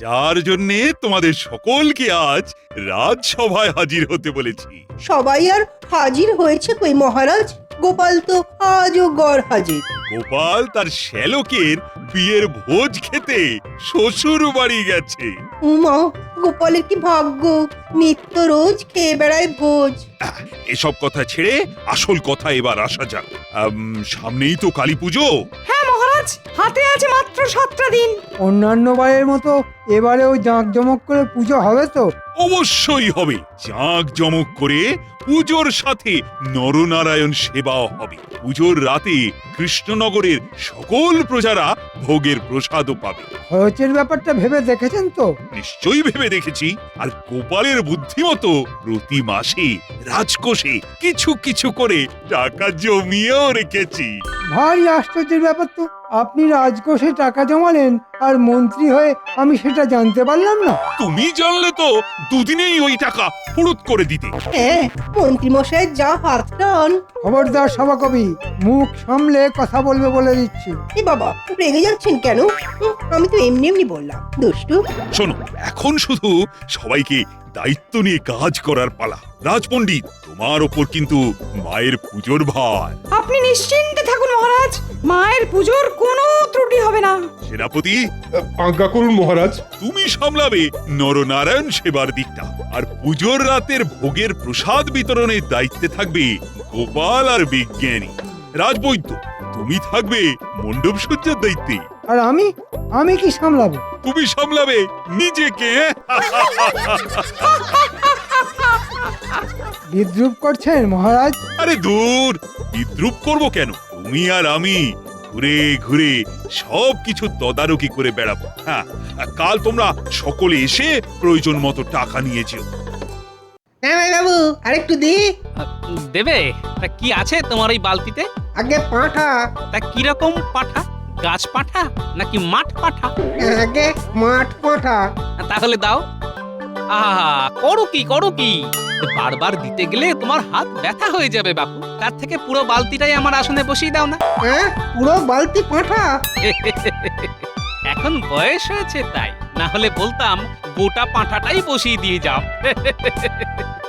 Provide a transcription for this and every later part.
যার জন্যে তোমাদের সকলকে আজ রাজসভায় হাজির হতে বলেছি। সবাই আর হাজির হয়েছে কই মহারাজ? গোপাল তো আজও গড় হাজির। গোপাল তার শ্যালকের বিয়ের ভোজ খেতে শ্বশুর বাড়ি গেছে। উমা, গোপালের কি ভাগ্য, নিত্য রোজ খেয়ে বেড়ায় ভোজ। এসব কথা ছেড়ে আসল কথা এবার আসা যাক। সামনেই তো কালী পুজো। হ্যাঁ মহারাজ, হাতে আছে মাত্র 7টা দিন। অন্যান্য বারের মতো এবারেও জাঁকজমক করে পুজো হবে তো? অবশ্যই হবে। জাঁক জমক করে পুজোর সাথে নরনারায়ণ সেবাও হবে। পুজোর রাতে কৃষ্ণনগরের সকল প্রজারা ভোগের প্রসাদও পাবে। খরচের ব্যাপারটা ভেবে দেখেছেন তো? নিশ্চয়ই ভেবে দেখেছি। আর গোপালের বুদ্ধিমতো প্রতি মাসে রাজকোষে কিছু কিছু করে টাকা জমিয়েও রেখেছি। ভারী আশ্চর্যের ব্যাপার তো, আপনি রাজকোষে টাকা জমালেন আর মন্ত্রী হয়ে আমি সেটা জানতে পারলাম না। তুমি জানলে তো দুদিনেই ওই টাকা ফুরুত করে দিতে। হ্যাঁ, মন্ত্রী মশাইয়ের যা হাত টান। খবরদার সভাকবি, মুখ সামলে কথা বলবে বলে দিচ্ছি। এ বাবা, রেগে যাচ্ছেন কেন? আমি তো এমনি এমনি বললাম, দুষ্টু। শোনো, এখন শুধু সবাইকে দায়িত্ব নিয়ে কাজ করার পালা। রাজপণ্ডিত, তোমার ওপর কিন্তু মায়ের পুজোর ভার। আপনি নিশ্চিন্তে থাকুন মহারাজ, মায়ের পুজোর কোনো ত্রুটি হবে না। সেনাপতি, আজ্ঞা করুন মহারাজ। তুমি সামলাবে নরনারায়ণ সেবার দিকটা, আর পুজোর রাতের ভোগের প্রসাদ বিতরণের দায়িত্বে থাকবে গোপাল আর বিজ্ঞানী। রাজবৈদ্য, তুমি থাকবে মণ্ডপ সজ্জার দায়িত্বে। আর আমি কি সামলাবো? তুমি সামলাবে নিজেকে। বিদ্রুপ করছেন মহারাজ? আরে দূর, বিদ্রুপ করব কেন? তুমি আর আমি ঘুরে ঘুরে সব কিছু তদারকি করে বেড়াবো। হ্যাঁ, কাল তোমরা সকলে এসে প্রয়োজন মতো টাকা নিয়ে যেও। বাবু আরেকটু দি। দেবে? তা কি আছে তোমার ওই বালতিতে? আগে পাঁঠা। তা কিরকম পাঠা? গাছ পাঠা নাকি মাঠ পাঠা? আগে মাঠ পাঁঠা। তাহলে দাও। আহা, করো কি বারবার দিতে গেলে তোমার হাত ব্যথা হয়ে যাবে বাপু। তার থেকে পুরো বালতিটাই আমার আসনে বসিয়ে দাও না। হ্যাঁ, পুরো বালতি পাঁঠা। এখন বয়স হয়েছে তাই, না হলে বলতাম গোটা পাঁঠাটাই বসিয়ে দিয়ে যাও।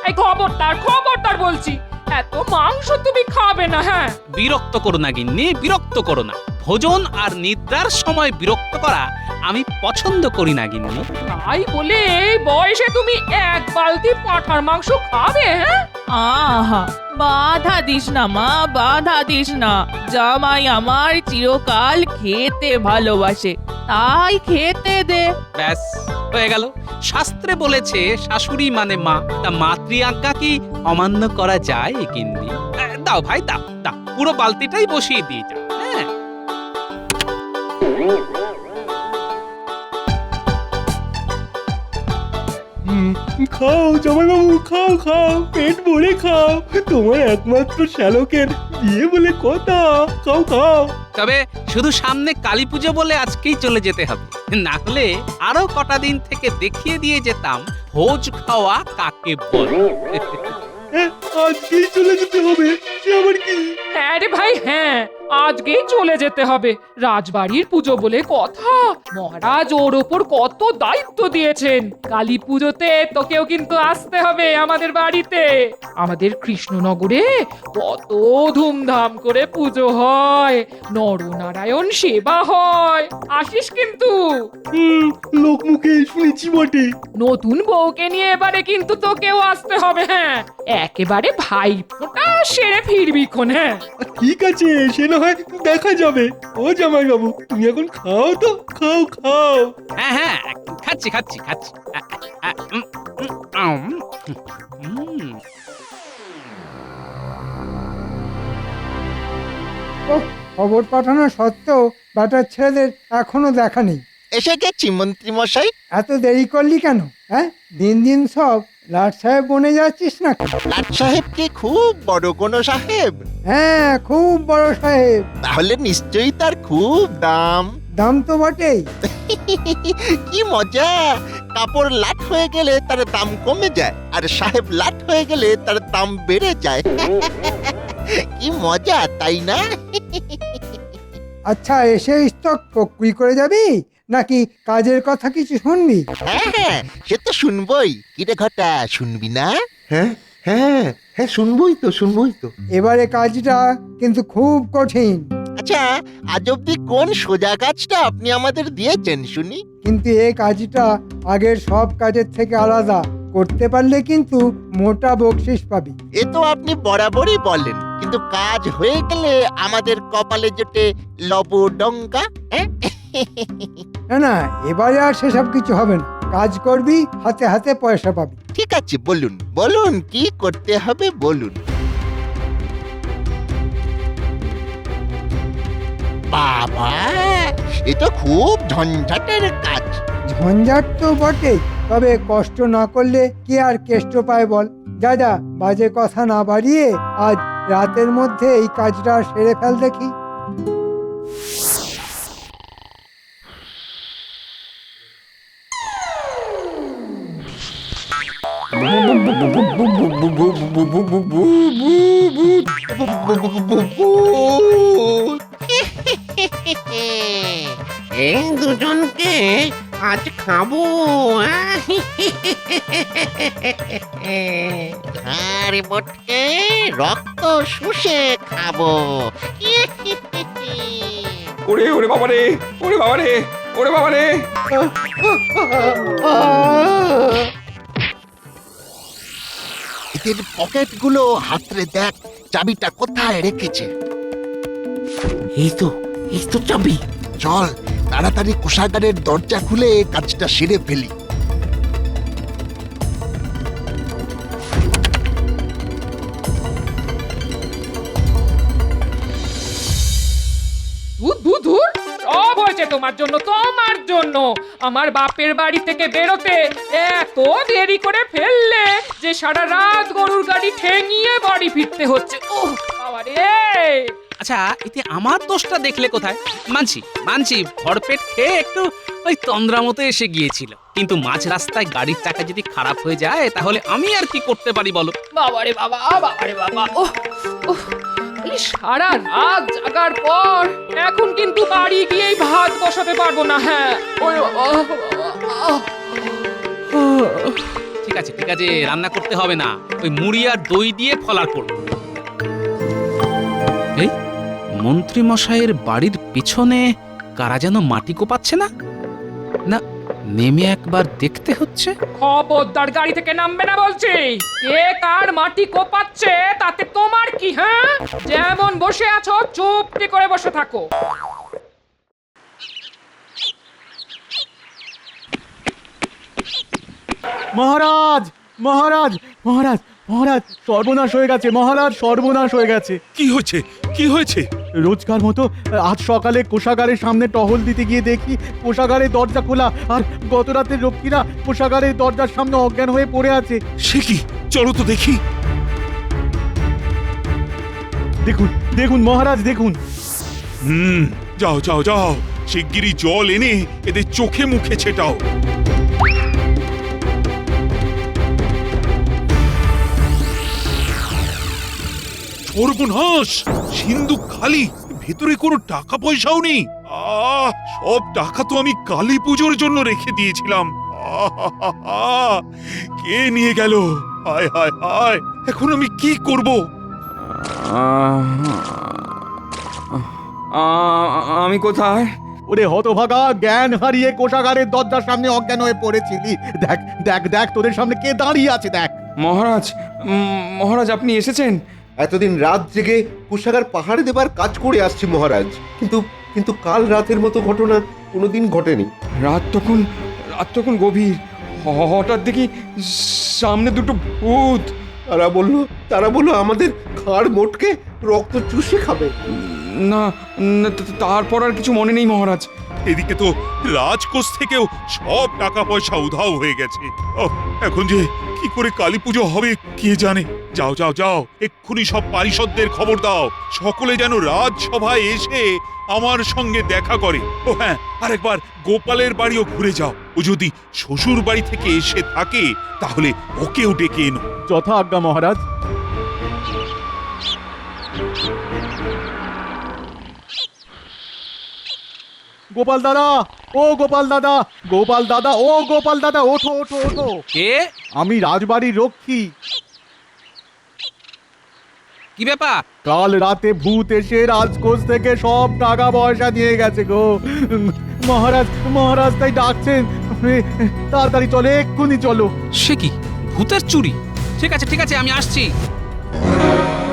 এই খবরদার বলছি, এত মাংস তুমি খাবে না। হ্যাঁ, বিরক্ত করো না গিন্নি, বিরক্ত করো না। ভোজন আর নিদ্রার সময় বিরক্ত করা আমি পছন্দ করি না গিন্নি। তাই বলে এই বয়সে তুমি 1 বালতি পাঁঠার মাংস খাবে? হ্যাঁ, আহা, বাধা দিস না মা, বাধা দিস না। জামাই আমার চিরকাল খেতে ভালোবাসে, তাই খেতে দে। ব্যাস হয়ে গেল। শাস্ত্রে বলেছে শাশুড়ি মানে মা, তা মাতৃ আজ্ঞা কি অমান্য করা যায় গিন্নি? দাও ভাই, দাও দাও, পুরো বালতিটাই বসিয়ে দিয়ে যাও। হ্যাঁ, খাও জামাইবাবু, খাও, পেট ভরে খাও। তোমার একমাত্র শ্যালকের বিয়ে বলে কথা। খাও। তবে শুধু সামনে কালী পুজো বলে আজকেই চলে যেতে হবে, না হলে আরো কটা দিন থেকে দেখিয়ে দিয়ে যেতাম ভোজ খাওয়া কাকে বলে। আজকেই চলে যেতে হবে? সে আবার কি? হ্যাঁ রে ভাই, হ্যাঁ, আজকেই চলে যেতে হবে। রাজবাড়ির পুজো বলে কথা, মহারাজ ওর ওপর কত দায়িত্ব দিয়েছেন। কালী পুজোতে তোকেও কিন্তু আসতে হবে আমাদের বাড়িতে। আমাদের কৃষ্ণনগরে কত ধুমধাম করে পুজো হয়, নরনারায়ণ সেবা হয়। আসিস কিন্তু। লোকমুখে শুনেছি বটে। নতুন বউকে নিয়ে এবারে কিন্তু তোকেও আসতে হবে। হ্যাঁ, একেবারে ভাই ফোঁটা সেরে ফিরবি খন। হ্যাঁ, ঠিক আছে, সে না হয় দেখা যাবে। ও জামাইবাবু, তুমি এখন খাও তো, খাও। হ্যাঁ, খাচ্ছি। খবর পাঠানো সত্ত্বেও বেটার ছেলেদের এখনো দেখা নেই। এসে গেছি মন্ত্রী মশাই। এত দেরি করলি কেন? হ্যাঁ, দিন সব লাট সাহেব বনে যাচ্ছিস না? লাট সাহেব কি খুব বড় কোনো সাহেব? হ্যাঁ, খুব বড় সাহেব। তাহলে নিশ্চয়ই তার খুব দাম। দাম তো বটেই। কি মজা! কাপড় লাট হয়ে গেলে তার দাম কমে যায়, আর সাহেব লাট হয়ে গেলে তার দাম বেড়ে যায়। কি মজা, তাই না? আচ্ছা, এসে স্টক প্রক্রি করে যাবি নাকি কাজের কথা কিছু শুনবি? হ্যাঁ হ্যাঁ, সে তো শুনবই। কিরে ঘটা, শুনবি না? হ্যাঁ হ্যাঁ হ্যাঁ, শুনবই তো। এবারে কাজটা কিন্তু খুব কঠিন, আচ্ছা, আজ অব্দি কোন সোজা কাজটা আপনি আমাদের দিয়েছেন শুনি? কিন্তু এই কাজটা আগের সব কাজের থেকে আলাদা। করতে পারলে কিন্তু মোটা বকশিস পাবি। এ তো আপনি বরাবরই বলেন, কিন্তু কাজ হয়ে গেলে আমাদের কপালে জোটে লবডঙ্কা। হ্যাঁ? না না, এবারে আর সেসব কিছু হবে না। কাজ করবি, হাতে হাতে পয়সা পাবি। ঠিক আছে, বলুন বলুন, কি করতে হবে বলুন। বাবা, এ তো খুব ঝঞ্ঝাটের কাজ। ঝঞ্ঝাট তো বটে, তবে কষ্ট না করলে কে আর কেষ্ট পায় বল। যা যা, বাজে কথা না বাড়িয়ে আজ রাতের মধ্যে এই কাজটা সেরে ফেল দেখি। এই দুজনকে আজ খাবো। আরে বটকে, রক্ত শুষে খাবো। ওরে ওরে বাবা রে, ওরে বাবা রে, ওরে বাবা রে। এদের পকেটগুলো হাতরে দেখ, চাবিটা কোথায় রেখেছে। এই তো চাবি। চল তাড়াতাড়ি কোষাগারের দরজা খুলে কাজটা সেরে ফেলি। ধুর, সব হয়েছে তোমার জন্য। আমার বাপের বাড়ি থেকে বেরোতে এত দেরি করে ফেললে যে সারা রাত গরুর গাড়ি ঠেঙিয়ে বাড়ি ফিরতে হচ্ছে। ওহ বাবা রে! আচ্ছা, এতে আমার দোষটা দেখলে কোথায়? মানছি ভরপেট খেয়ে একটু ওই তন্দ্রা মতো এসে গিয়েছিল, কিন্তু মাঝ রাস্তায় গাড়ির চাকা যদি খারাপ হয়ে যায় তাহলে আমি আর কি করতে পারি বলো? বাবারে বাবা, বাবারে বাবা, ওহ ওহ, এই সারা রাত জাগার পর এখন কিন্তু বাড়ি গিয়েই ভাত বসাতে পারবো না। হ্যাঁ, ওই বাবা, ঠিক আছে, রান্না করতে হবে না, ওই মুড়ি আর দই দিয়ে ফলার করবো। এই মন্ত্রী মশাইয়ের বাড়ির পিছনে কারা যেন মাটি কোপাচ্ছে না? না, নেমে একবার দেখতে হচ্ছে। খবরদার গাড়ি থেকে নামবে না বলছি। কে কার মাটি কোপাচ্ছে তাতে তোমার কি? হ্যাঁ, যেমন বসে আছো চুপটি করে বসে থাকো। মহারাজ মহারাজ মহারাজ মহারাজ, সর্বনাশ হয়ে গেছে মহারাজ, সর্বনাশ হয়ে গেছে। কি হয়েছে? রোজকার মতো আজ সকালে কোষাগারের সামনে টহল দিতে গিয়ে দেখি কোষাগারের দরজা খোলা, আর গত রাতে রক্ষীরা কোষাগারের দরজার সামনে অজ্ঞান হয়ে পড়ে আছে। সে কি? চলো তো দেখি। দেখুন মহারাজ, দেখুন। যাও, শিগগিরই জল এনে এদের চোখে মুখে ছেটাও। সর্বনাশ! সিন্ধুক খালি, ভেতরে কোনো টাকা পয়সাও নেই। সব টাকা তো আমি কালী পুজোর জন্য রেখে দিয়েছিলাম। কে নিয়ে গেল? হায় হায় হায়, এখন আমি কি করব? আমি কোথায়? ওরে হতভাগা, জ্ঞান হারিয়ে কোষাগারের দরজার সামনে অজ্ঞান হয়ে পড়েছিলি। দেখ দেখ দেখ, তোদের সামনে কে দাঁড়িয়ে আছে দেখ। মহারাজ আপনি এসেছেন? এতদিন রাত জেগে কোষাগার পাহাড়ে দেবার কাজ করে আসছি মহারাজ, কিন্তু কাল রাতের মতো ঘটনা কোনোদিন ঘটেনি। রাত তখন গভীর, হঠাৎ দেখি সামনে দুটো ভূত। তারা বললো আমাদের ঘাড় মোটকে রক্ত চুষে খাবে। না, তারপর আর কিছু মনে নেই মহারাজ। এদিকে তো রাজকোষ থেকেও সব টাকা পয়সা উধাও হয়ে গেছে। এখন যে কি করে কালী পুজো হবে কে জানে। যাও, এক্ষুনি সব পারিষদদের খবর দাও, সকলে যেন রাজসভায় এসে আমার সঙ্গে দেখা করে। ও হ্যাঁ, আরেকবার গোপালের বাড়িও ঘুরে যাও। ও যদি শ্বশুর বাড়ি থেকে এসে থাকে তাহলে ওকেও ডেকে এনো। যথা আজ্ঞা মহারাজ। গোপাল দাদা, ও গোপাল দাদা, গোপাল দাদা, ও গোপাল দাদা, ওঠো ওঠো ওঠো। কে? আমি রাজবাড়ির রক্ষী। কি ব্যাপার? কাল রাতে ভূত এসে রাজকোষ থেকে সব টাকা পয়সা নিয়ে গেছে গো। মহারাজ, মহারাজ তাই ডাকছেন। তাড়াতাড়ি চলো, এক্ষুনি চলো। সে কি, ভূতের চুরি? ঠিক আছে ঠিক আছে, আমি আসছি।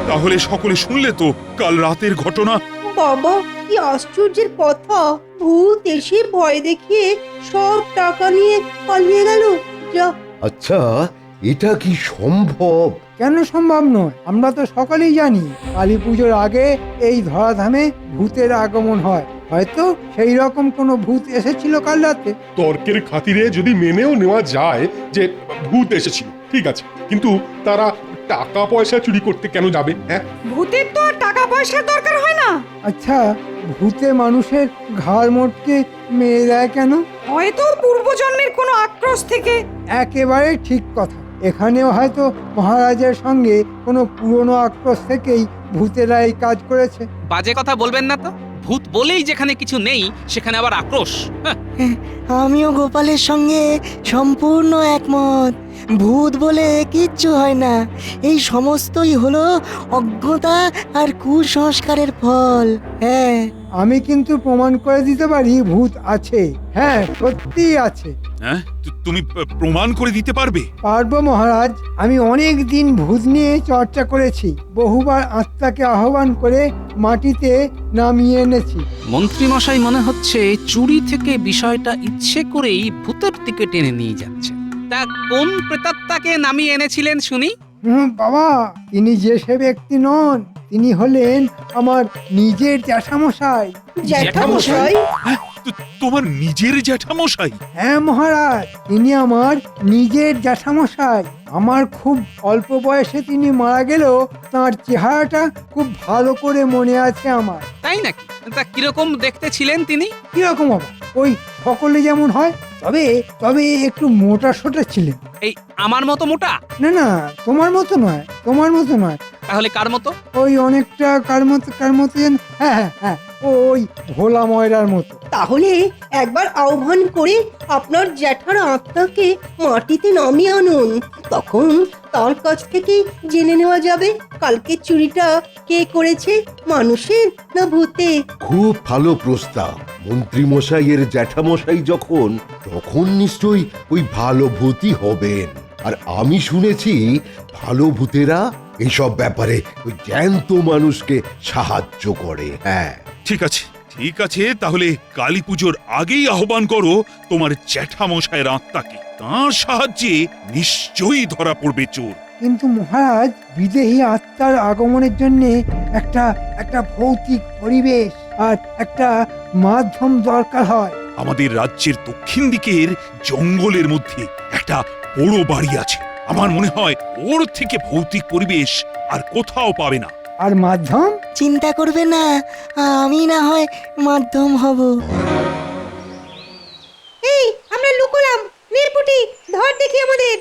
তাহলে সকলে শুনলে তো কাল রাতের ঘটনা। বাবা, কি আশ্চর্যের কথা! ভূত এসে ভয় দেখিয়ে সব টাকা নিয়ে পালিয়ে গেল। যা, আচ্ছা, এটা কি সম্ভব? কেন সম্ভব নয়? আমরা তো সকলেই জানি কালী পুজোর আগে এই ধরাধামে ভূতের আগমন হয়। হয়তো সেই রকম কোনো ভূত এসেছিল কাল রাতে। তর্কের খাতিরে যদি মেনেও নেওয়া যায় যে ভূত এসেছিল, ঠিক আছে, কিন্তু তারা টাকা পয়সা চুরি করতে কেন যাবে? হ্যাঁ, ভূতের তো আর টাকা পয়সার দরকার হয় না। আচ্ছা, ভূতে মানুষের ঘাড় মোটকে মেরে দেয় কেন? হয়তো পূর্বজন্মের কোনো আক্রোশ থেকে। একেবারে ঠিক কথা। এখানেও হয়তো মহারাজের সঙ্গে কোনো পুরনো আক্রোশ থেকেই ভূতেরা এই কাজ করেছে। বাজে কথা বলবেন না তো। ভূত বলেই যেখানে কিছু নেই সেখানে আবার আক্রোশ। হ্যাঁ। আমিও গোপালের সঙ্গে সম্পূর্ণ একমত। ভূত বলে কিচ্ছু হয় না, এই সমস্তই হলো অজ্ঞতা আর কুসংস্কারের ফল। হ্যাঁ, আমি কিন্তু প্রমাণ করে দিতে পারি ভূত আছে। হ্যাঁ, সত্যিই আছে। হ্যাঁ, তুমি প্রমাণ করে দিতে পারবে? পারবো মহারাজ। আমি অনেক দিন ভূত নিয়ে চর্চা করেছি, বহুবার আত্মাকে আহ্বান করে মাটিতে নামিয়ে এনেছি। মন্ত্রী মশাই মনে হচ্ছে চুরি থেকে বিষয়টা ইচ্ছে করেই ভূতের দিকে টেনে নিয়ে যাচ্ছে। তা কোন প্রেতাত্মাকে নামিয়ে এনেছিলেন শুনি? বাবা, তিনি যে সে ব্যক্তি নন, তিনি হলেন আমার নিজের জ্যাঠামশাই। জ্যাঠামশাই? তোমার নিজের জ্যাঠামশাই? হ্যাঁ মহারাজ, তিনি আমার নিজের জ্যাঠামশাই। আমার খুব অল্প বয়সে তিনি মারা গেলেও তার চেহারাটা খুব ভালো করে মনে আছে আমার। তাই নাকি? তা কিরকম দেখতে ছিলেন তিনি? কিরকম বাবা? ওই সকলে যেমন হয়, তবে তবে একটু মোটা সোটা ছিলেন। এই আমার মতো মোটা? না না, তোমার মতো নয়, তোমার মতো নয়। তাহলে কার মতো? ওই অনেকটা কার মতো যেন, হ্যাঁ হ্যাঁ হ্যাঁ, ওই ভোলা ময়রার মতো। তাহলে একবার আহ্বান করে আপনার জ্যাঠার আত্মাকে মাটিতে নামিয়ে আনুন। তখন তার কাছ থেকে জেনে নেওয়া যাবে কালকে চুরিটা কে করেছে, মানুষের না ভূতে। খুব ভালো প্রস্তাব। মন্ত্রী মশাইয়ের জ্যাঠামশাই যখন, তখন নিশ্চয়ই ওই ভালো ভূতই হবেন। আর আমি শুনেছি ভালো ভূতেরা এইসব ব্যাপারে ওই জ্যান্ত মানুষকে সাহায্য করে। হ্যাঁ, ঠিক আছে ঠিক আছে, তাহলে কালী পুজোর আগেই আহ্বান করো তোমার জ্যাঠামশায়ের আত্মাকে। তার সাহায্যে নিশ্চয়ই ধরা পড়বে চোর। কিন্তু মহারাজ, বিদেহী আত্মার আগমনের জন্য একটা ভৌতিক পরিবেশ আর একটা মাধ্যম দরকার হয়। আমাদের রাজ্যের দক্ষিণ দিকের জঙ্গলের মধ্যে একটা বড় বাড়ি আছে। আমার মনে হয় ওর থেকে ভৌতিক পরিবেশ আর কোথাও পাবে না। আর মাধ্যম? চিন্তা করবে না, আমি না হয় মাধ্যম হব। এই, আমরা লুকোলাম। নীলপুটি, ধর দেখি আমাদের।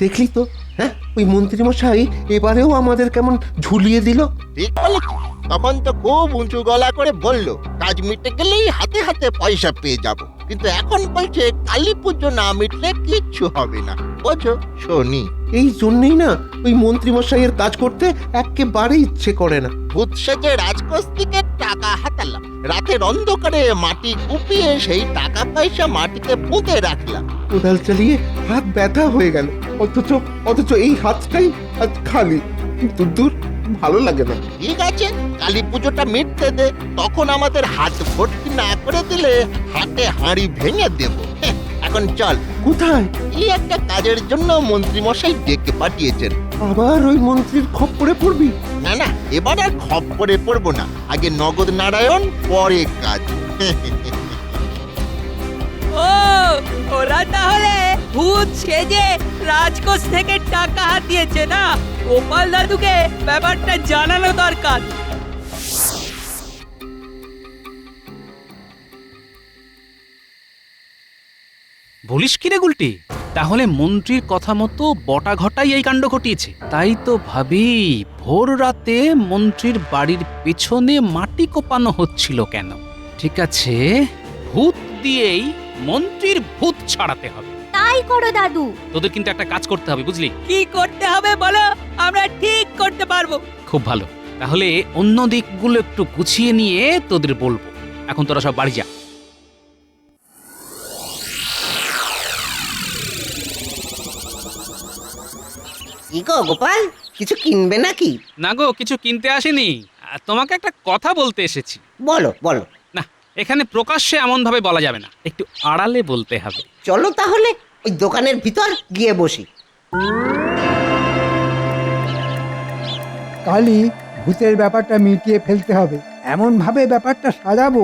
দেখলি তো, হ্যাঁ, ওই মন্ত্রী মশাই এবারেও আমাদের কেমন ঝুলিয়ে দিল। ঠিক বলেছি। তখন তো খুব উঁচু গলা করে বলল কাজ মিটে গেলেই হাতে হাতে পয়সা পেয়ে যাব, কিন্তু এখন বলছে কালী পুজো না মিটলে কিচ্ছু হবে না। বোঝো শনি, এই জন্যই না ওই মন্ত্রী মশাইয়ের কাজ করতে একেবারে ইচ্ছে করে না। ভূত সেজে রাজকোষ থেকে টাকা হাতালাম, রাতের অন্ধকারে মাটি কুপিয়ে সেই টাকা পয়সা মাটিতে পুঁতে রাখলাম। কোদাল চালিয়ে হাত ব্যথা হয়ে গেল, অথচ এই হাতটাই আজ খালি। দূর, ভালো লাগে না। ঠিক আছে, কালী পুজোটা মিটতে দে, তখন আমাদের হাত ভর্তি না করে দিলে হাতে হাঁড়ি ভেঙে দেব। এখন চল। কোথায়? এই একটা কাজের জন্য মন্ত্রী মশাই ডেকে পাঠিয়েছেন। আবার ওই মন্ত্রীর খপ্পরে পড়বি? না না, এবার আর খপ্পরে পড়বো না। আগে নগদ নারায়ণ, পরে কাজ। ও, ওরা তাহলে ভূত সেজে রাজকোষ থেকে টাকা হাতিয়েছে না? গোপাল দাদুকে ব্যাপারটা জানানো দরকার। বলিস কি রে গুলটি? তাহলে মন্ত্রীর কথা মতো বটা ঘটাই এই কাণ্ড ঘটিয়েছে। তাই তো ভাবি ভোর রাতে মন্ত্রীর বাড়ির পেছনে মাটি কোপানো হচ্ছিল কেন? ঠিক আছে, ভূত দিয়েই মন্ত্রীর ভূত ছাড়াতে হবে। তাই করো দাদু। তোদের কিন্তু একটা কাজ করতে হবে, বুঝলি? কি করতে হবে বলো, আমরা ঠিক করতে পারবো। খুব ভালো, তাহলে অন্য দিকগুলো একটু গুছিয়ে নিয়ে তোদের বলবো। এখন তোরা সব বাড়ি যা। কি গো গোপাল, কিছু কিনবে নাকি? না গো, কিছু কিনতে আসিনি, তোমাকে একটা কথা বলতে এসেছি। বলো বলো। না, এখানে প্রকাশ্যে এমন ভাবে বলা যাবে না, একটু আড়ালে বলতে হবে। চলো তাহলে ওই দোকানের ভিতর গিয়ে বসি। কালই ভূতের ব্যাপারটা মিটিয়ে ফেলতে হবে, এমন ভাবে ব্যাপারটা সাজাবো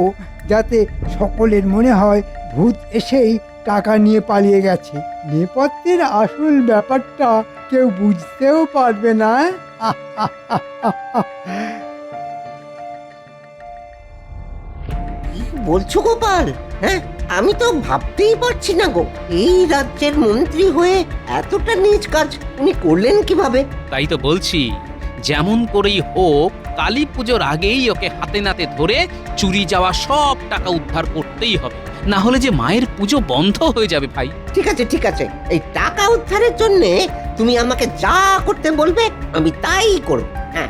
যাতে সকলের মনে হয় ভূত এসেই টাকা নিয়ে পালিয়ে গেছে। নেপথ্যের আসল ব্যাপারটা কেউ বুঝতেও পারবে না। কি বলছো গোপাল? হ্যাঁ, আমি তো ভাবতেই পারছি না গো, এই রাজ্যের মন্ত্রী হয়ে এতটা নীচ কাজ উনি করলেন কিভাবে? তাই তো বলছি, যেমন করেই হোক কালী পুজোর আগেই ওকে হাতে নাতে ধরে চুরি যাওয়া সব টাকা উদ্ধার করতেই হবে, না হলে যে মায়ের পুজো বন্ধ হয়ে যাবে ভাই। ঠিক আছে ঠিক আছে, এই টাকা উদ্ধারের জন্য তুমি আমাকে যা করতে বলবে আমি তাই করব। হ্যাঁ,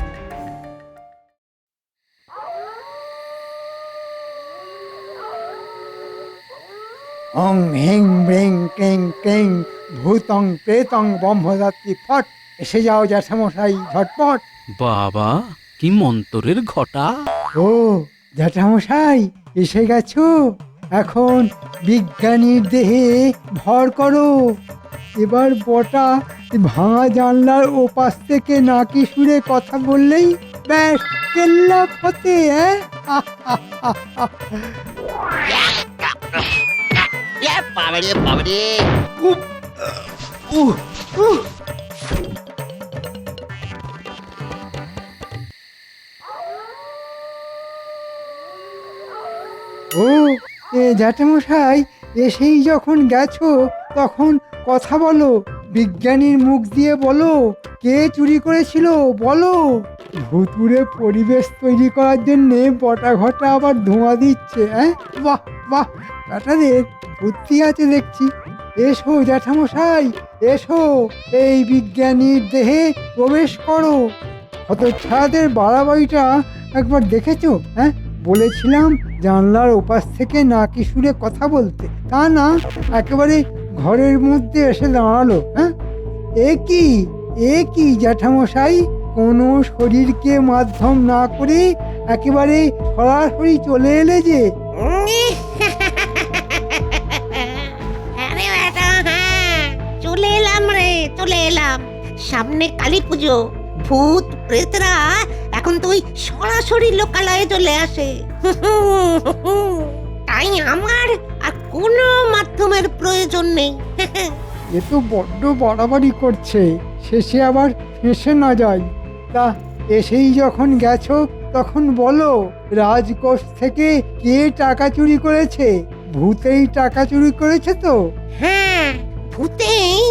অং হেং ব্রেং কেং কেং ভূতং প্রেতং ব্রহ্মযাত্রী ফট। এসে যাও জ্যাঠামশাই ঝটপট। বাবা, কি মন্তরের ঘটা! ও জ্যাঠামশাই এসে গেছো, এখন বিজ্ঞানীর দেহে ভর করো। এবার বটা ভাঙা জানলার ওপাশ থেকে নাকি সুরে কথা বললেই ব্যাস কেল্লা ফতে। বাবারে বাবারে, ও জ্যাঠামশাই এসেই যখন গেছো তখন কথা বলো, বিজ্ঞানীর মুখ দিয়ে বলো কে চুরি করেছিল বলো। ভুতুড়ে পরিবেশ তৈরি করার জন্যে বটা ঘটা আবার ধোঁয়া দিচ্ছে। বাহ বাহ, ব্যাটাদের বুদ্ধি আছে দেখছি। এসো জ্যাঠামশাই এসো, এই বিজ্ঞানীর দেহে প্রবেশ করো। হতচ্ছাড়াদের বাড়াবাড়িটা একবার দেখেছো? বলেছিলাম জানলার ওপাশ থেকে নাকি সুরে কথা বলতে, তা না একেবারে ঘরের মধ্যে এসে দাঁড়ালো। এ কি জ্যাঠামশাই, কোনো শরীরকে মাধ্যম না করে একেবারে সরাসরি চলে এলে যে। চলে এলাম রে, চলে এলাম। সামনে কালী পুজো, ভূত প্রেতরা এখন তো ওই সরাসরি লোকালয়ে চলে আসে। তাই আমার আর কোনো মাধ্যমের প্রয়োজন নেই। এ তো বড্ড বাড়াবাড়ি করছে, শেষে আবার ফেঁসে না যায়। তা এসেই যখন গেছো তখন বলো রাজকোষ থেকে কে টাকা চুরি করেছে? ভূতেই টাকা চুরি করেছে তো? হ্যাঁ, ভূতেই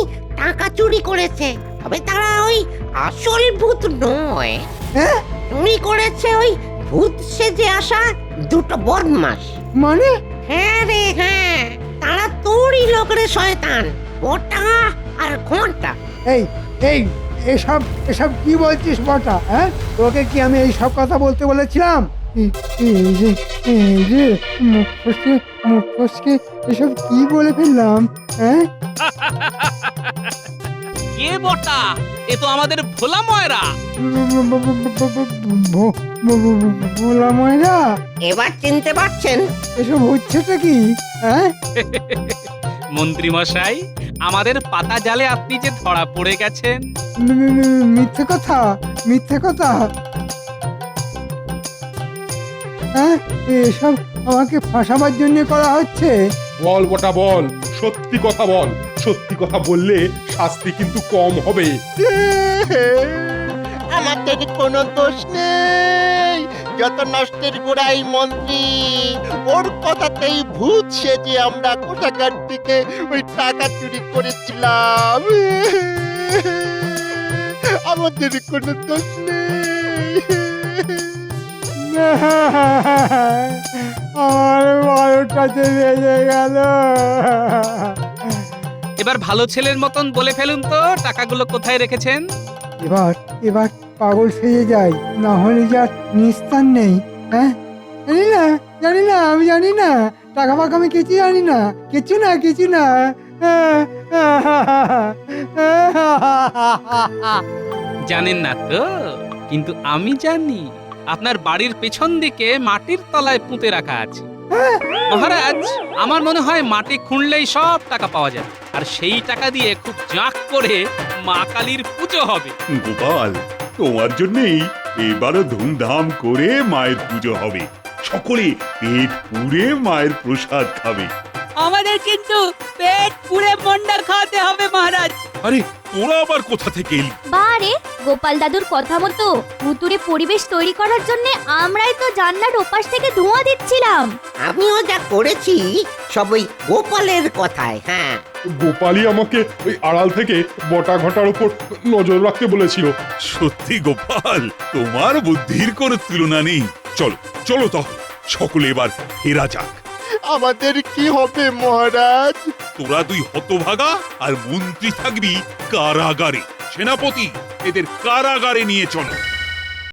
টাকা চুরি করেছে, তবে তারা ওই আসল ভূত নয়। চুরি করেছে ওই ভূত সেজে আসা দুটো বদমাস। মানে? হ্যাঁ রে হ্যাঁ, তারা তোরই লোক রে শয়তান, বটা আর ঘন্টা। এই এই এসব এসব কি বলছিস বটা? তোকে কি আমি এই সব কথা বলতে বলেছিলাম? এই যে মুখ ফসকে এসব কি বলে ফেললাম? কে বটা? এ তো আমাদের ভোলা ময়রা। ভোলা ময়রা? এবার চিনতে পারছেন? এসব হচ্ছেটা কি? মন্ত্রী মশাই, আমাদের পাতা জালে আপনি যে ধরা পড়ে গেছেন। মিথ্যে কথা, মিথ্যে কথা। এসব আমাকে ফাঁসাবার জন্য করা হচ্ছে। বল বটা বল, সত্যি কথা বল। সত্যি কথা বললে শাস্তি কিন্তু কম হবে। আমাদের কোনো দোষ নেই, যত নষ্টের গোড়াই মন্ত্রী, ওর কথাতেই ভূত সেজে আমরা কোষাগার থেকে ওই টাকা চুরি করেছিলাম। আমাদের কোনো দোষ নেই। আমার বারোটাতে বেজে গেল। এবার ভালো ছেলের মতন বলে ফেলুন তো টাকাগুলো কোথায় রেখেছেন। এবার এবার পাগল সেজে যাই, না হলে যার নিস্তার নেই। হ্যাঁ, জানি না, আমি জানি না, টাকা ফাঁকা আমি কিছু জানি না, কিছু না। জানেন না তো, কিন্তু আমি জানি আপনার বাড়ির পেছন দিকে মাটির তলায় পুঁতে রাখা আছে। মহারাজ, আমার মনে হয় মাটি খুঁড়লেই সব টাকা পাওয়া যাবে, আর সেই টাকা দিয়ে খুব জাঁক করে মা কালীর পুজো হবে। গোপাল, তোমার জন্যই এবারও ধুমধাম করে মায়ের পুজো হবে। সকলে পেট পুড়ে মায়ের প্রসাদ খাবে। আমাদের কিন্তু পেট পুড়ে মন্ডা খাওয়াতে হবে মহারাজ। আরে তোরা আবার কোথা থেকে এলি? বারে গোপাল দাদুর কথা মতো ভুতুড়ে পরিবেশ তৈরি করার জন্য আমরাই তো জানলার ওপাশ থেকে ধোঁয়া দিচ্ছিলাম। আমিও যা করেছি সব ওই গোপালের কথায়। হ্যাঁ, গোপালই আমাকে ওই আড়াল থেকে বটা ঘটার উপর নজর রাখতে বলেছিল। সত্যি গোপাল, তোমার বুদ্ধির কোনো তুলনা নেই। চলো চলো তাহলে সকলে এবার ফেরা যাক। আমাদের কি হবে মহারাজ? তোরা দুই হতভাগা আর মন্ত্রী থাকবি কারাগারে। সেনাপতি, এদের কারাগারে নিয়ে চলো।